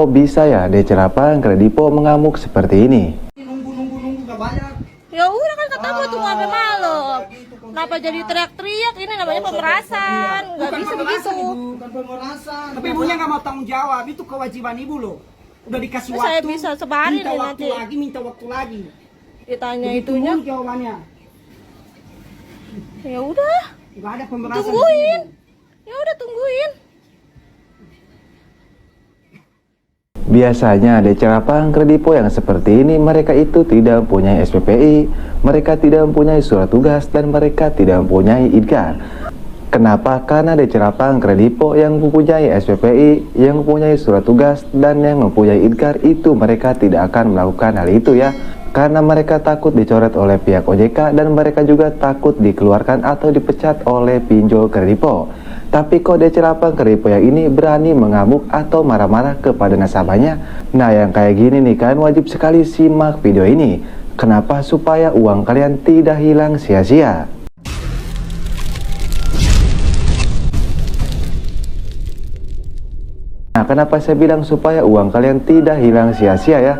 Kok bisa ya DC Lapangan Kredipo mengamuk seperti ini? Nunggu gak bayar. Ya udah kan kata gue tunggu sampai malam. Kenapa jadi teriak-teriak? Ini namanya pemerasan. Nggak Bukan bisa pemerasan, begitu. Ibu. Bukan pemerasan. Tapi ibunya nggak mau tanggung jawab. Itu kewajiban ibu loh. Udah dikasih Terus waktu. saya bisa sebarin minta nih waktu nanti. lagi, minta waktu lagi. Ditanya Begitu itunya. mulu jawabannya. Ya udah, Nggak ada pemerasan. di tungguin. sini. Ya udah tungguin. Biasanya DC Lapangan Kredipo yang seperti ini mereka itu tidak mempunyai SPPI, mereka tidak mempunyai surat tugas, dan mereka tidak mempunyai IDKAR. Kenapa? Karena DC Lapangan Kredipo yang mempunyai SPPI, yang mempunyai surat tugas, dan yang mempunyai IDKAR itu mereka tidak akan melakukan hal itu ya. Karena mereka takut dicoret oleh pihak OJK dan mereka juga takut dikeluarkan atau dipecat oleh pinjol Kredipo. Tapi kok DC Lapangan Kredipo yang ini berani mengamuk atau marah-marah kepada nasabahnya? Nah, yang kayak gini nih kalian wajib sekali simak video ini. Kenapa? Supaya uang kalian tidak hilang sia-sia. Nah, kenapa saya bilang supaya uang kalian tidak hilang sia-sia ya?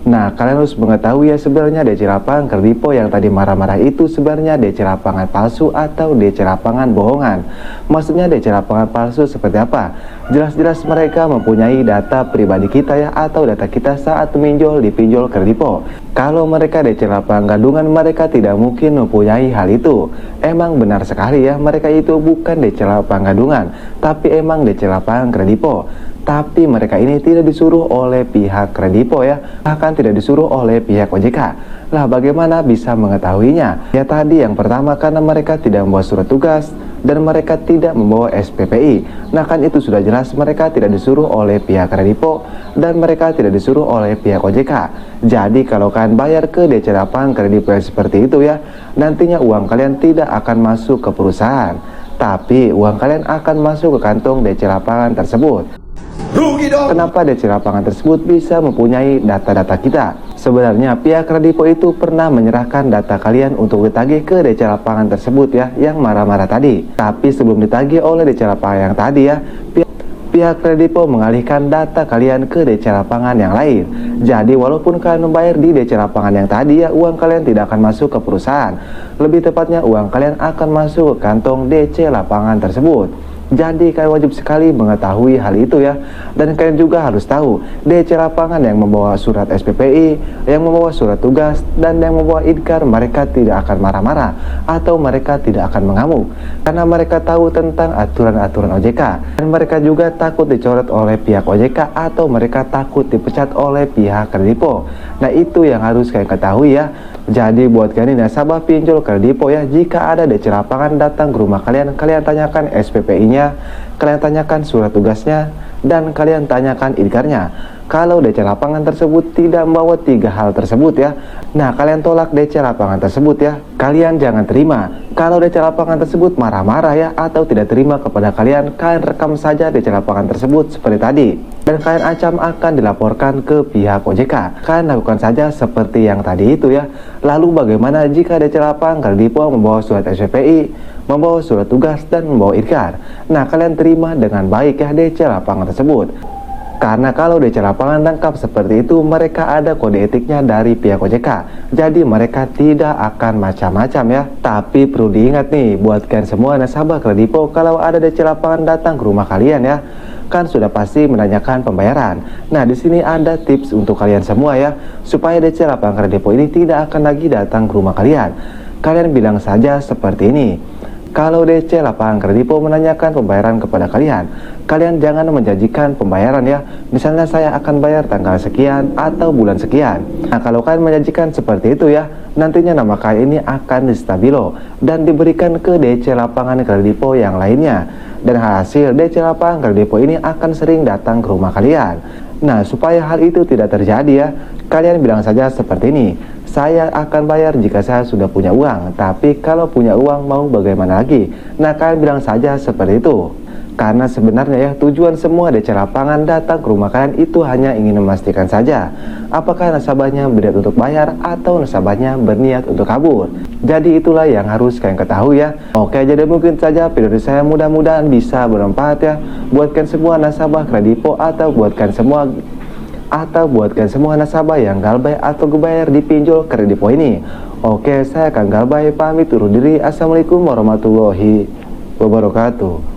Nah, kalian harus mengetahui ya sebenarnya DC Lapangan Kredipo yang tadi marah-marah itu sebenarnya DC Lapangan palsu atau DC Lapangan bohongan. Maksudnya DC Lapangan palsu seperti apa? Jelas-jelas mereka mempunyai data pribadi kita ya, atau data kita saat meminjol di pinjol Kredipo. Kalau mereka DC Lapangan gadungan, mereka tidak mungkin mempunyai hal itu. Emang benar sekali ya, mereka itu bukan DC Lapangan gadungan, tapi emang DC Lapangan Kredipo. Tapi mereka ini tidak disuruh oleh pihak Kredipo ya, bahkan tidak disuruh oleh pihak OJK. Lah bagaimana bisa mengetahuinya? Ya tadi yang pertama karena mereka tidak membawa surat tugas dan mereka tidak membawa SPPI. Nah kan itu sudah jelas mereka tidak disuruh oleh pihak Kredipo dan mereka tidak disuruh oleh pihak OJK. Jadi kalau kalian bayar ke DC Lapangan Kredipo yang seperti itu ya, nantinya uang kalian tidak akan masuk ke perusahaan, tapi uang kalian akan masuk ke kantong DC Lapangan tersebut. Rugi dong. Kenapa DC Lapangan tersebut bisa mempunyai data-data kita? Sebenarnya pihak Kredipo itu pernah menyerahkan data kalian untuk ditagih ke DC Lapangan tersebut ya, yang marah-marah tadi. Tapi sebelum ditagih oleh DC Lapangan yang tadi ya, pihak Kredipo mengalihkan data kalian ke DC Lapangan yang lain. Jadi walaupun kalian membayar di DC Lapangan yang tadi ya, uang kalian tidak akan masuk ke perusahaan. Lebih tepatnya uang kalian akan masuk ke kantong DC Lapangan tersebut. Jadi kalian wajib sekali mengetahui hal itu ya. Dan kalian juga harus tahu DC Lapangan yang membawa surat SPPI, yang membawa surat tugas, dan yang membawa IDKAR, mereka tidak akan marah-marah atau mereka tidak akan mengamuk, karena mereka tahu tentang aturan-aturan OJK. Dan mereka juga takut dicoret oleh pihak OJK atau mereka takut dipecat oleh pihak Kredipo. Nah itu yang harus kalian ketahui ya. Jadi buat kalian nasabah pinjol Kredipo ya, jika ada DC Lapangan datang ke rumah kalian, kalian tanyakan SPPI-nya, kalian tanyakan surat tugasnya, dan kalian tanyakan IDKAR-nya. Kalau DC Lapangan tersebut tidak membawa 3 hal tersebut ya, nah kalian tolak DC Lapangan tersebut ya. Kalian jangan terima. Kalau DC Lapangan tersebut marah-marah ya atau tidak terima kepada kalian, kalian rekam saja DC Lapangan tersebut seperti tadi, dan kalian ancam akan dilaporkan ke pihak OJK. Kalian lakukan saja seperti yang tadi itu ya. Lalu bagaimana jika DC Lapangan Kredipo membawa surat SPPI, membawa surat tugas, dan membawa IDKAR? Nah kalian terima dengan baik ya DC Lapangan tersebut. Karena kalau DC Lapangan lengkap seperti itu, mereka ada kode etiknya dari pihak OJK. Jadi mereka tidak akan macam-macam ya. Tapi perlu diingat nih, buat kalian semua nasabah Kredipo, kalau ada DC Lapangan datang ke rumah kalian ya, kan sudah pasti menanyakan pembayaran. Nah di sini ada tips untuk kalian semua ya, supaya DC Lapangan Kredipo ini tidak akan lagi datang ke rumah kalian. Kalian bilang saja seperti ini. Kalau DC Lapangan Kredipo menanyakan pembayaran kepada kalian, kalian jangan menjanjikan pembayaran ya. Misalnya saya akan bayar tanggal sekian atau bulan sekian. Nah kalau kalian menjanjikan seperti itu ya, nantinya nama kalian ini akan distabilo dan diberikan ke DC Lapangan Kredipo yang lainnya. Dan hasil DC Lapangan Kredipo ini akan sering datang ke rumah kalian. Nah supaya hal itu tidak terjadi ya, kalian bilang saja seperti ini. Saya akan bayar jika saya sudah punya uang, tapi kalau punya uang mau bagaimana lagi? Nah kalian bilang saja seperti itu. Karena sebenarnya ya, tujuan semua DC Lapangan datang ke rumah kalian itu hanya ingin memastikan saja apakah nasabahnya berniat untuk bayar atau nasabahnya berniat untuk kabur. Jadi itulah yang harus kalian ketahui ya. Oke, jadi mungkin saja video dari saya, mudah-mudahan bisa bermanfaat ya buatkan semua nasabah Kredipo atau buatkan semua atau buatkan semua nasabah yang galbay atau gebayar di pinjol Kredipo ini. Oke, saya Kang Galbay pamit undur diri. Assalamualaikum warahmatullahi wabarakatuh.